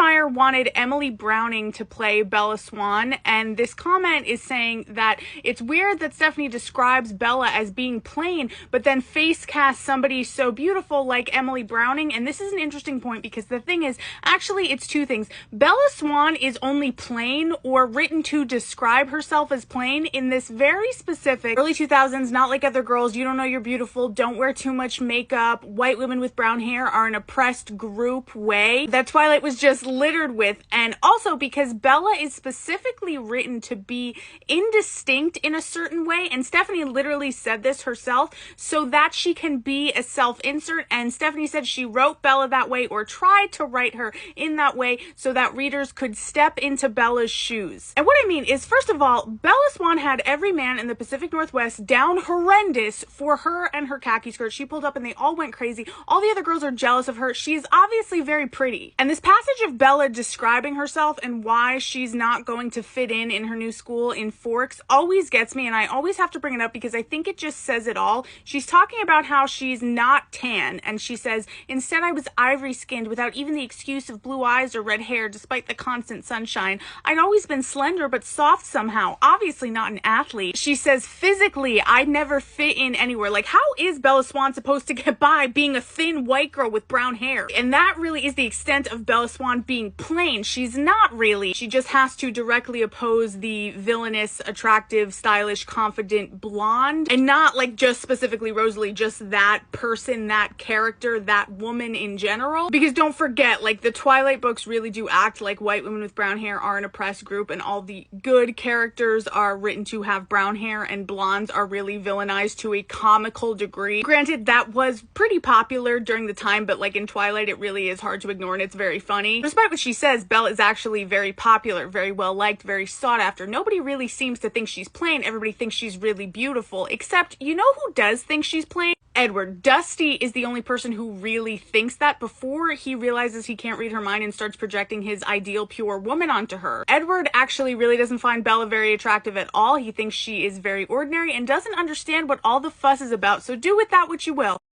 Meyer wanted Emily Browning to play Bella Swan, and this comment is saying that it's weird that Stephanie describes Bella as being plain, but then face casts somebody so beautiful like Emily Browning. And this is an interesting point because the thing is, actually, it's two things. Bella Swan is only plain or written to describe herself as plain in this very specific early 2000s, not like other girls, you don't know you're beautiful, don't wear too much makeup, white women with brown hair are an oppressed group way that Twilight was just littered with. And also because Bella is specifically written to be indistinct in a certain way, and Stephanie literally said this herself, so that she can be a self-insert. And Stephanie said she wrote Bella that way, or tried to write her in that way, so that readers could step into Bella's shoes. And what I mean is, first of all, Bella Swan had every man in the Pacific Northwest down horrendous for her and her khaki skirt. She pulled up and they all went crazy. All the other girls are jealous of her. She is obviously very pretty. And this passage of Bella describing herself and why she's not going to fit in her new school in Forks always gets me, and I always have to bring it up because I think it just says it all. She's talking about how she's not tan, and she says, "Instead I was ivory skinned without even the excuse of blue eyes or red hair despite the constant sunshine. I'd always been slender but soft somehow, obviously not an athlete." She says, "Physically, I'd never fit in anywhere." Like, how is Bella Swan supposed to get by being a thin white girl with brown hair? And that really is the extent of Bella Swan being plain. She's not really. She just has to directly oppose the villainous, attractive, stylish, confident blonde, and not like just specifically Rosalie, just that person, that character, that woman in general. Because don't forget, like, the Twilight books really do act like white women with brown hair are an oppressed group, and all the good characters are written to have brown hair, and blondes are really villainized to a comical degree. Granted, that was pretty popular during the time, but like in Twilight, it really is hard to ignore, and it's very funny. Despite what she says, Belle is actually very popular, very well liked, very sought after. Nobody really seems to think she's plain. Everybody thinks she's really beautiful, except, you know who does think she's plain? Edward. Dusty is the only person who really thinks that before he realizes he can't read her mind and starts projecting his ideal pure woman onto her. Edward actually really doesn't find Bella very attractive at all. He thinks she is very ordinary and doesn't understand what all the fuss is about, so do with that what you will.